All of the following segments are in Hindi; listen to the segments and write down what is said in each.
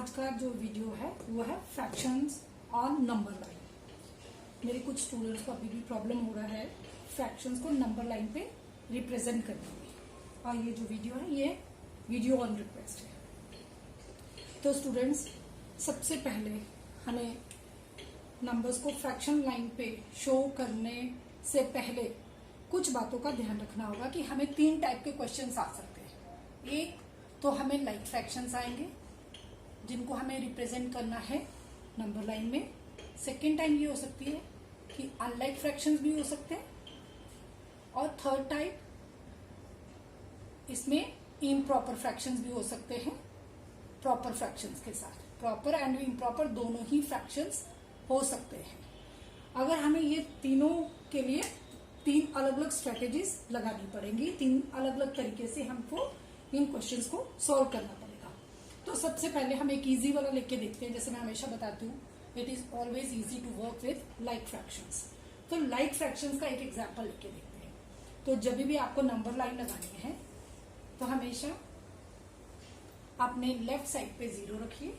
आज का जो वीडियो है वो है फ्रैक्शंस ऑन नंबर लाइन। मेरे कुछ स्टूडेंट्स को अभी भी प्रॉब्लम हो रहा है फ्रैक्शंस को नंबर लाइन पे रिप्रेजेंट करने में, और ये जो वीडियो है ये वीडियो ऑन रिक्वेस्ट है। तो स्टूडेंट्स, सबसे पहले हमें नंबर्स को फ्रैक्शन लाइन पे शो करने से पहले कुछ बातों का ध्यान रखना होगा कि हमें 3 टाइप के क्वेश्चंस आ सकते हैं। एक तो हमें लाइक फ्रैक्शंस आएंगे जिनको हमें रिप्रेजेंट करना है नंबर लाइन में। सेकेंड टाइम ये हो सकती है कि अनलाइक फ्रैक्शंस भी हो सकते हैं, और थर्ड टाइप इसमें इम्प्रॉपर फ्रैक्शंस भी हो सकते हैं प्रॉपर फ्रैक्शंस के साथ। प्रॉपर एंड इम्प्रॉपर दोनों ही फ्रैक्शंस हो सकते हैं। अगर हमें ये तीनों के लिए 3 अलग अलग स्ट्रेटेजीज लगानी पड़ेंगी, 3 अलग अलग तरीके से हमको इन क्वेश्चंस को सॉल्व करना पड़ेगा। तो सबसे पहले हम एक इजी वाला लेके देखते हैं। जैसे मैं हमेशा बताती हूँ, it is always easy to work with like fractions. तो लाइक फ्रैक्शंस का एक एग्जांपल लेके देखते हैं। तो जब भी आपको नंबर लाइन लगानी है तो हमेशा अपने लेफ्ट साइड पे 0 रखिए।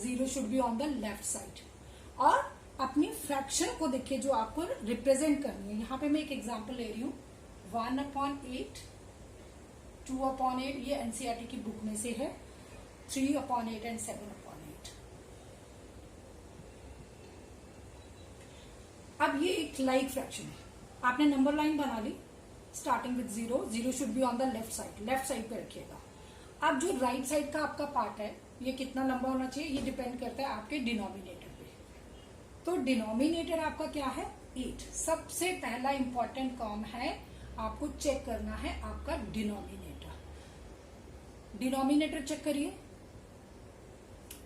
0 should be on the left side, और अपनी फ्रैक्शन को देखिए जो आपको रिप्रेजेंट करनी है। यहाँ पे मैं एक एग्जांपल ले रही हूँ 1/8, 2/8, ये एनसीईआरटी की बुक में से है, 3/8 एंड 7/8। अब ये एक लाइक फ्रैक्शन है। आपने नंबर लाइन बना ली starting with 0। 0 should be on the left side पे रखिएगा। अब जो राइट साइड का आपका पार्ट है ये कितना लंबा होना चाहिए, ये डिपेंड करता है आपके डिनोमिनेटर पे। तो डिनोमिनेटर आपका क्या है, 8। सबसे पहला इंपॉर्टेंट काम है, आपको चेक करना है आपका डिनोमिनेटर। डिनोमिनेटर चेक करिए,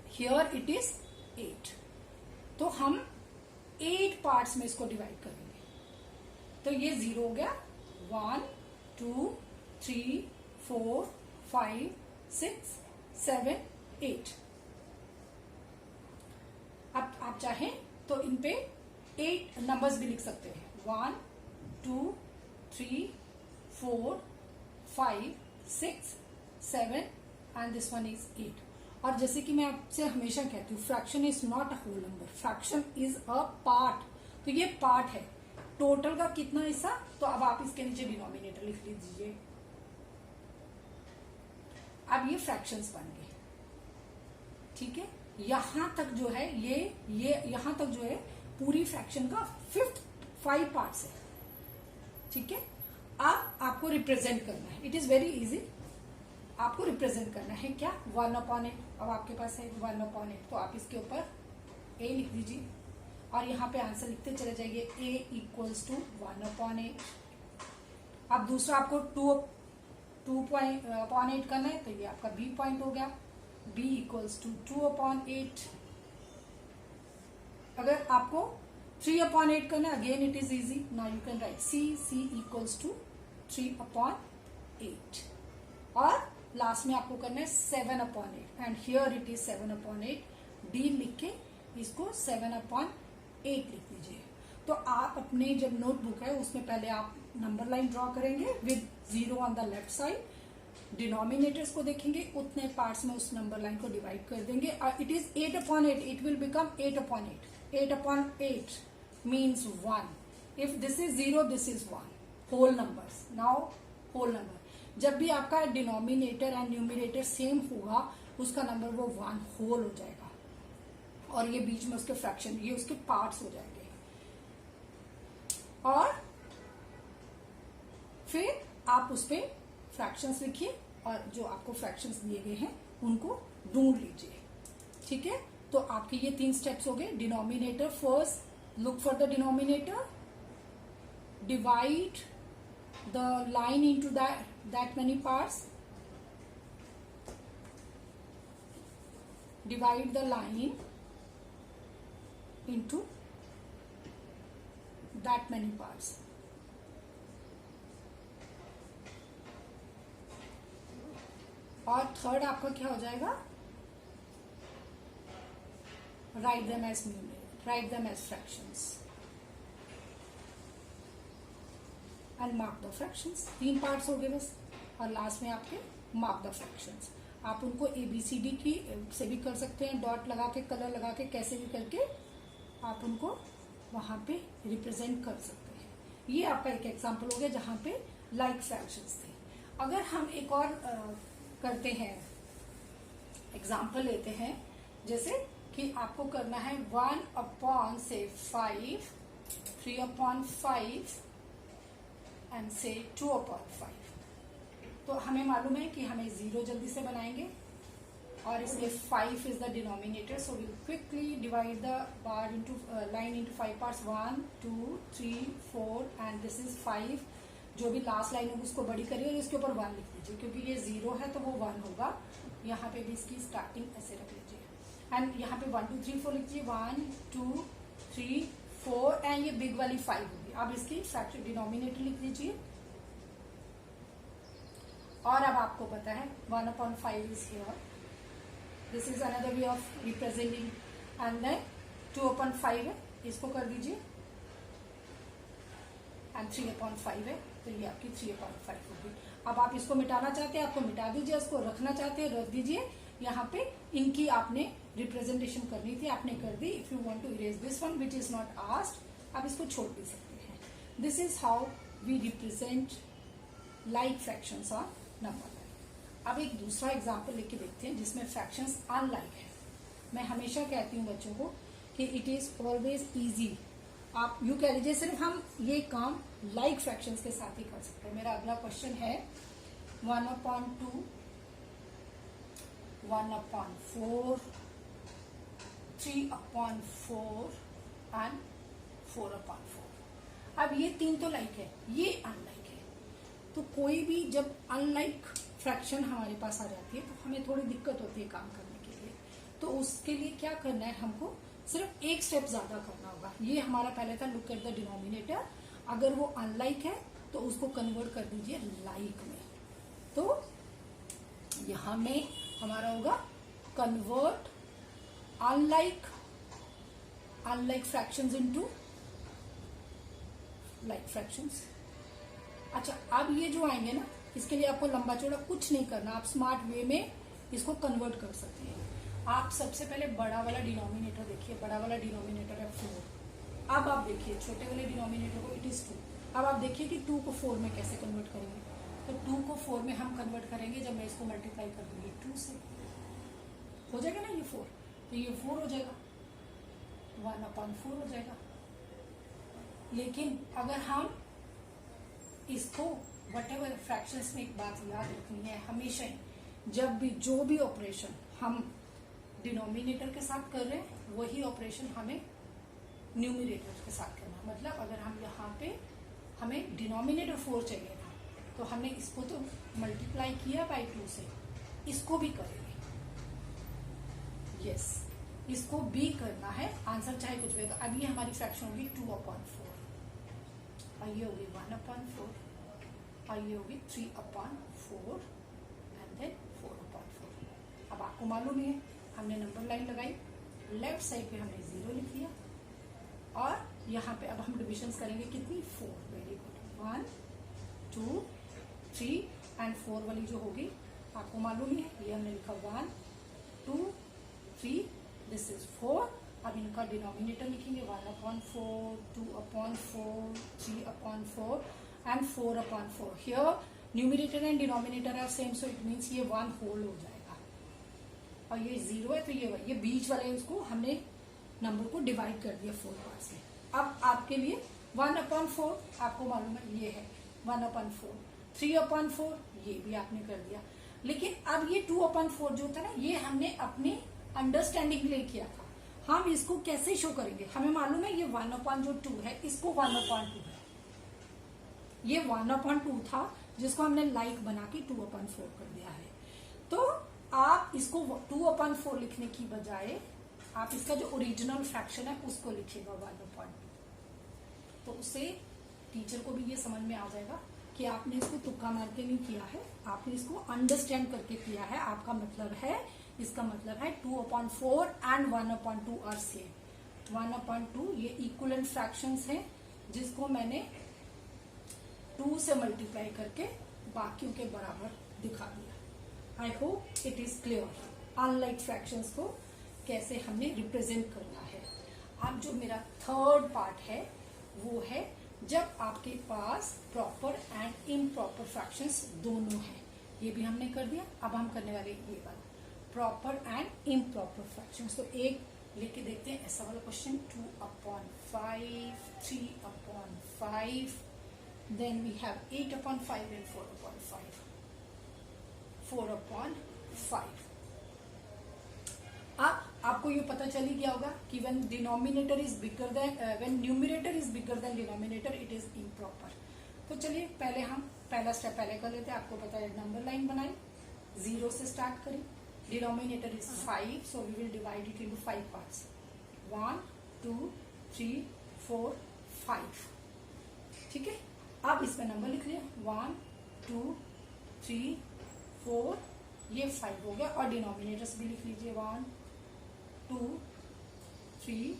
हियर इट इज 8। तो हम 8 पार्ट्स में इसको डिवाइड करेंगे। तो ये 0 हो गया, 1 2 3 4 5 6 7 8। अब आप चाहें तो इन पे 8 नंबर्स भी लिख सकते हैं, 1 2 3 4 5 6 7 एंड दिस वन इज 8। और जैसे कि मैं आपसे हमेशा कहती हूँ, fraction is not a whole number, fraction is a part. तो ये पार्ट है, टोटल का कितना हिस्सा। तो अब आप इसके नीचे डिनोमिनेटर लिख लीजिए। अब ये फ्रैक्शंस बन गए, ठीक है। यहां तक जो है ये यहां तक जो है पूरी फ्रैक्शन का 5 पार्ट्स है, ठीक है। अब आपको रिप्रेजेंट करना है, इट इज वेरी इजी। आपको रिप्रेजेंट करना है क्या, 1/8। अब आपके पास है 1/8, तो आप इसके ऊपर a लिख दीजिए और यहाँ पे आंसर लिखते चले जाइए, a इक्वल्स टू 1/8। अब दूसरा आपको 2/8 करना है, तो ये आपका b पॉइंट हो गया, b इक्वल्स टू 2/8। अगर आपको 3/8 करना है, again it is easy, now you can write c equals to 3/8। और लास्ट में आपको करना है 7/8, and here it is 7/8। d लिख के इसको 7/8 लिख दीजिए। तो आप अपने जब नोटबुक है उसमें पहले आप नंबर लाइन ड्रॉ करेंगे with 0 on the left side. Denominators को देखेंगे, उतने पार्ट्स में उस नंबर लाइन को डिवाइड कर देंगे। It is 8/8, it will become 8/8। 8/8 means 1। If this is 0, this is 1। Whole numbers, now whole number. जब भी आपका डिनोमिनेटर एंड न्यूमरेटर सेम होगा, उसका नंबर वो 1 होल हो जाएगा, और ये बीच में उसके फ्रैक्शन, ये उसके पार्ट्स हो जाएंगे। और फिर आप उस पे फ्रैक्शंस लिखिए, और जो आपको फ्रैक्शंस दिए गए हैं उनको ढूंढ लीजिए, ठीक है। तो आपके ये 3 स्टेप्स हो गए। Denominator first, look for the denominator, divide the line into that many parts, divide the line into that many parts, और थर्ड आपका क्या हो जाएगा, write them as numerator, write them as fractions and mark the fractions। 3 parts हो गए बस, और लास्ट में आपके मार्क द फ्रैक्शंस। आप उनको ABCD की से भी कर सकते हैं, डॉट लगा के, कलर लगा के, कैसे भी करके आप उनको वहां पे रिप्रेजेंट कर सकते हैं। ये आपका एक एग्जांपल हो गया जहां पे लाइक फ्रैक्शंस थे। अगर हम एक और करते हैं, एग्जांपल लेते हैं, जैसे कि आपको करना है 1/5, 3/5 एंड से 2/5। तो हमें मालूम है कि हमें 0 जल्दी से बनाएंगे और इसमें 5 is the denominator, so will quickly divide the bar into line into 5 parts, 1 2 3 4 and this is 5। जो भी लास्ट लाइन होगी उसको बड़ी करिए और इसके ऊपर 1 लिख दीजिए, क्योंकि ये 0 है तो वो 1 होगा। यहाँ पे भी इसकी स्टार्टिंग ऐसे रख लीजिए एंड यहाँ पे 1 2 3 4 लिख दीजिए, 1 2 3 4 एंड ये बिग वाली 5 होगी। अब इसकी फैक्टर डिनोमिनेटर लिख दीजिए और अब आपको पता है 1/5 is here, this is another way of representing and then 2/5 है, इसको कर दीजिए एंड 3/5 है, तो ये आपकी 3/5 होगी। अब आप इसको मिटाना चाहते हैं, आपको मिटा दीजिए, इसको रखना चाहते हैं रख दीजिए। यहाँ पे इनकी आपने रिप्रेजेंटेशन करनी थी, आपने कर दी। If you want to erase this one which is not asked, आप इसको छोड़ भी सकते हैं। This is how we represent like fractions on number line. अब एक दूसरा एग्जाम्पल लेके देखते हैं जिसमें फ्रैक्शंस अनलाइक है। मैं हमेशा कहती हूँ बच्चों को कि इट इज ऑलवेज इजी। आप यू कह लीजिए सिर्फ हम ये काम लाइक फ्रैक्शंस के साथ ही कर सकते हैं। मेरा अगला क्वेश्चन है 1/2, 1/4, 3/4 एंड 4/4। अब ये 3 तो लाइक है, ये अनलाइक है। तो कोई भी जब अनलाइक फ्रैक्शन हमारे पास आ जाती है तो हमें थोड़ी दिक्कत होती है काम करने के लिए। तो उसके लिए क्या करना है, हमको सिर्फ एक स्टेप ज्यादा करना होगा। ये हमारा पहले था लुक एट द डिनोमिनेटर। अगर वो अनलाइक है तो उसको कन्वर्ट कर दीजिए लाइक में। तो यहां में हमारा होगा convert unlike fractions into like fractions. अच्छा, अब ये जो आएंगे ना, इसके लिए आपको लंबा चौड़ा कुछ नहीं करना, आप स्मार्ट वे में इसको कन्वर्ट कर सकते हैं। आप सबसे पहले बड़ा वाला डिनोमिनेटर देखिए, बड़ा वाला डिनोमिनेटर है 4। अब आप देखिए छोटे वाले डिनोमिनेटर को, इट इज 2। अब आप देखिए कि 2 को 4 में कैसे कन्वर्ट करेंगे। तो 2 को 4 में हम कन्वर्ट करेंगे जब मैं इसको मल्टीप्लाई कर दूंगी 2 से, हो जाएगा ना ये 4, तो ये 4 हो जाएगा, 1/4 हो जाएगा। लेकिन अगर हम इसको व्हाटएवर फ्रैक्शंस में एक बात याद रखनी है हमेशा ही, जब भी जो भी ऑपरेशन हम डिनोमिनेटर के साथ कर रहे हैं वही ऑपरेशन हमें न्यूमिनेटर के साथ करना। मतलब अगर हम यहाँ पे हमें डिनोमिनेटर 4 चाहिए था तो हमने इसको तो मल्टीप्लाई किया बाय 2 से, इसको भी करेंगे। यस, इसको भी करना है, आंसर चाहे कुछ भी। तो अब ये हमारी फ्रैक्शन होगी 2/4 और ये होगी 1/4 और ये होगी 3/4 एंड देन 4/4। अब आपको मालूम है हमने नंबर लाइन लगाई, लेफ्ट साइड पे हमने 0 लिख दिया और यहाँ पे अब हम डिविजन्स करेंगे कितनी, 4। वेरी गुड, 1 2 3 एंड 4 वाली जो होगी आपको मालूम है, ये हमने लिखा 1 2 3, दिस इज 4। अब इनका डिनोमिनेटर लिखेंगे 1/4, 2/4, 3/4 and 4/4। Here numerator and denominator are same, so it means ये 1 होल हो जाएगा। और ये 0 है तो ये बीच वाले उसको हमने नंबर को डिवाइड कर दिया 4 पार्ट्स में। अब आपके लिए 1/4 आपको मालूम है ये है 1/4, 3/4 ये भी आपने कर दिया। लेकिन अब ये 2/4 जो था ना, ये हमने अपनी अंडरस्टैंडिंग के लिए किया था। हम इसको कैसे शो करेंगे, हमें मालूम है ये 1/2 है, इसको 1/2 है। ये 1/2 था जिसको हमने लाइक बना के 2/4 कर दिया है। तो आप इसको 2/4 लिखने की बजाय आप इसका जो ओरिजिनल फ्रैक्शन है उसको लिखिएगा 1/2। तो उससे टीचर को भी ये समझ में आ जाएगा कि आपने इसको तुक्का मार के नहीं किया है, आपने इसको अंडरस्टैंड करके किया है। आपका मतलब है, इसका मतलब है 2/4 एंड 1/2 आर सेम। 1/2 ये इक्वलेंट फ्रैक्शंस हैं जिसको मैंने 2 से मल्टीप्लाई करके बाकियों के बराबर दिखा दिया। आई hope it is clear unlike fractions को कैसे हमने रिप्रेजेंट करना है। अब जो मेरा थर्ड पार्ट है वो है जब आपके पास प्रॉपर एंड इम्प्रॉपर फ्रैक्शंस दोनों हैं। ये भी हमने कर दिया। अब हम करने वाले ये वाला प्रॉपर एंड इम्प्रॉपर फ्रैक्शंस। तो एक लेके देखते हैं ऐसा वाला question 2/5, 3/5, then we have 8/5 and 4/5, 4/5। अब आपको ये पता चल ही गया होगा कि when denominator is bigger than when numerator is bigger than denominator it is improper. तो चलिए पहले हम पहला स्टेप पहले कर लेते हैं। आपको पता है नंबर लाइन बनाई, 0 से स्टार्ट करें। Denominator is 5, so we will divide it into 5 parts, 1 2 3 4 5। ठीक है, अब इसमें नंबर लिख लिया 1 2 3 4, ये 5 हो गया। और डिनोमिनेटर्स भी लिख लीजिए 1 2 3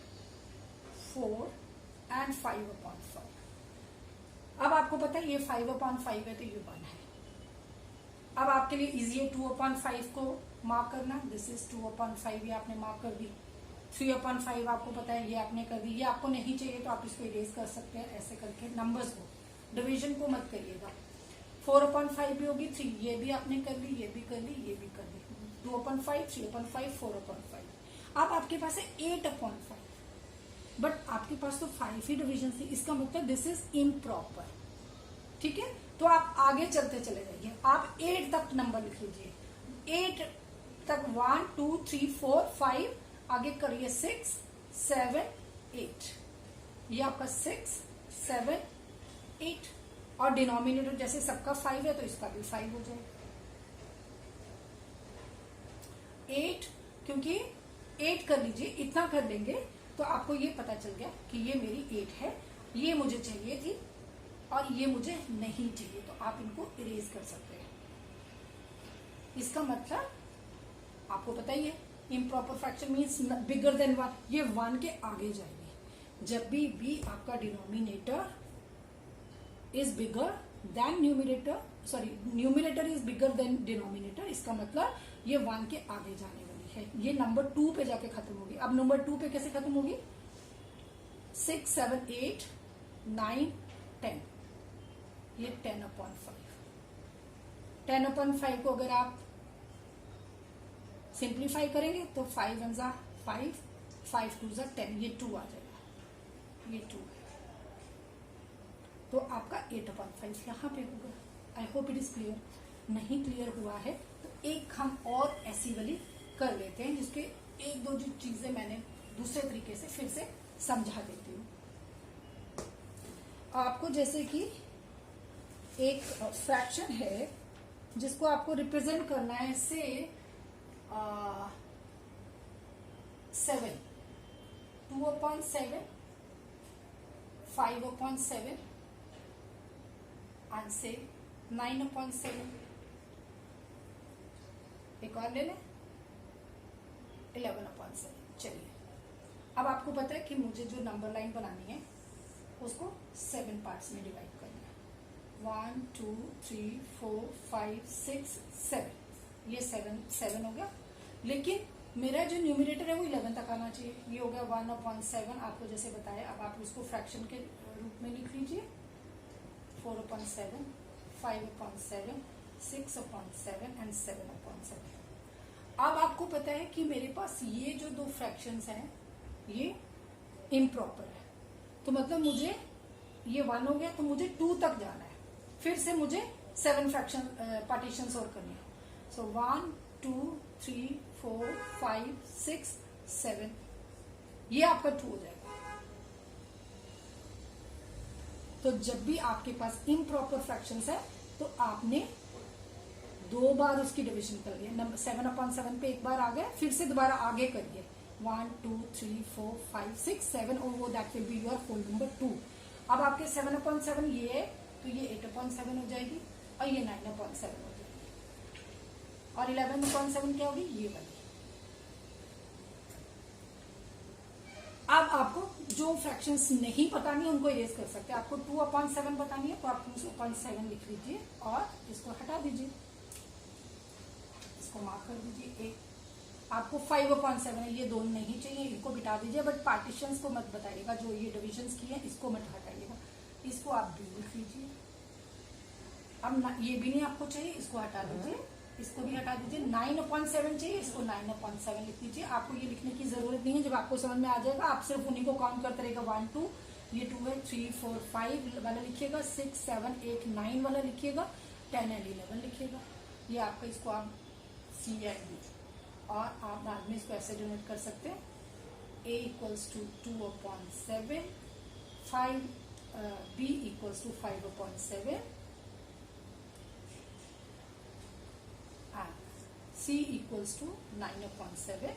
4 एंड 5/5। अब आपको पता है ये 5/5 है तो ये 1 है। अब आपके लिए इजी है 2/5 को मार्क करना। दिस इज 2/5, ये आपने मार्क कर दी। 3/5 आपको पता है ये आपने कर दी। ये आपको नहीं चाहिए तो आप इसको इरेज कर सकते हैं ऐसे करके। नंबर्स को, डिवीजन को मत करिएगा। 4/5 भी होगी 3, ये भी आपने कर ली, ये भी कर ली, ये भी कर ली। 2/5, 3/5, 4/5। अब आपके पास है 8/5, बट आपके पास तो 5 ही डिवीजन थी। इसका मतलब दिस इज इम्प्रॉपर। ठीक है, तो आप आगे चलते चले जाइए। आप 8 तक नंबर लिख लीजिए। 8 तक 1 2 3 4 5, आगे करिए 6 7 8। ये आपका 6 7 8। और डिनोमिनेटर जैसे सबका 5 है तो इसका भी 5 हो जाएगा। 8, क्योंकि 8 कर लीजिए, इतना कर लेंगे तो आपको ये पता चल गया कि ये मेरी 8 है, ये मुझे चाहिए थी और ये मुझे नहीं चाहिए, तो आप इनको इरेज कर सकते हैं। इसका मतलब आपको पता ही है improper fraction means bigger than 1, ये 1 के आगे जाएगी। जब भी आपका denominator is bigger than numerator, sorry numerator is bigger than denominator, इसका मतलब ये 1 के आगे जाने वाली है। ये नंबर 2 पे जाके खत्म होगी। अब नंबर 2 पे कैसे खत्म होगी? 6 7 8 9 10, ये 10/5। 10/5 को अगर आप सिंप्लीफाई करेंगे तो 5 1 जा 5, 5 2 जा 10, ये 2 आ जाएगा, ये 2 है। तो आपका 8/5 यहाँ पे होगा। आई होप इट इज क्लियर। नहीं क्लियर हुआ है तो एक हम और ऐसी वाली कर लेते हैं जिसके एक दो जो चीजें मैंने दूसरे तरीके से फिर से समझा देती हूँ आपको। जैसे कि एक फ्रैक्शन है जिसको आपको रिप्रेजेंट करना है से 7, 2/7, 5/7 एंड से 9/7। एक और ले लें 11/7। चलिए, अब आपको पता है कि मुझे जो नंबर लाइन बनानी है उसको 7 पार्ट्स में डिवाइड करना है। 1 2 3 4 5 6 7, ये 7 हो गया। लेकिन मेरा जो न्यूमरेटर है वो 11 तक आना चाहिए। ये हो गया 1/7, आपको जैसे बताया। अब आप उसको फ्रैक्शन के रूप में लिख लीजिए। 4/7, 5/7, 6/7 एंड 7/7। अब आपको पता है कि मेरे पास ये जो दो फ्रैक्शंस हैं ये इम्प्रॉपर है, तो मतलब मुझे ये 1 हो गया तो मुझे 2 तक जाना है। फिर से मुझे 7 फ्रैक्शन पार्टीशंस और करनी है। सो 1 2 3 4 5 6 7, ये आपका 2 हो जाएगा। तो जब भी आपके पास इम्प्रॉपर फ्रैक्शंस है तो आपने 2 बार उसकी डिवीजन कर लिया। नंबर 7/7 पे एक बार आ गए, फिर से दोबारा आगे करिए 1 2 3 4 5 6 7 और वो that will be your whole number 2। अब आपके 7/7 ये है तो ये 8/7 हो जाएगी और ये 9/7 हो जाएगी। और 11/7 क्या होगी? ये वाली। अब आपको जो फ्रैक्शंस नहीं बतानी है उनको इरेज कर सकते हैं। आपको 2/7 बतानी है तो आप 2/7 लिख लीजिए और इसको हटा दीजिए। इसको मार्क कर दीजिए। एक आपको 5/7 है, ये दोनों नहीं चाहिए, इनको बिठा दीजिए, बट पार्टीशंस को मत बताइएगा, जो ये डिविजन्स की है इसको मत हटाइएगा, इसको आप बी लिख लीजिए। अब ये भी नहीं आपको चाहिए, इसको हटा दीजिए, इसको भी हटा दीजिए। 9/7 चाहिए, इसको 9/7 लिख दीजिए। आपको ये लिखने की जरूरत नहीं है, जब आपको समझ में आ जाएगा आप सिर्फ उन्हीं को काउंट करते रहेगा। 1 2, ये 2 है, 3 4 5 वाला लिखिएगा, 6 7 8 9 वाला लिखिएगा, 10 एंड 11 लिखिएगा। ये आपका, इसको आप सी एंड डी, और आप बाद में इसको ऐसे डिनोट कर सकते हैं, a = 2/7, 5 b = 5/7 C = 9/7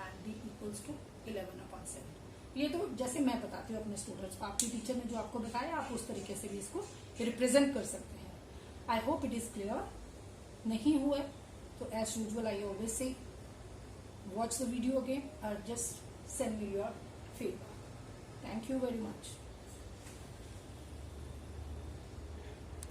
and D = 11/7। ये तो जैसे मैं बताती हूँ अपने स्टूडेंट्स को, आपकी टीचर ने जो आपको बताया आप उस तरीके से भी इसको रिप्रेजेंट कर सकते हैं। I hope it is clear. नहीं हुआ तो as usual I always say watch the video again or just send me your feedback. Thank you very much.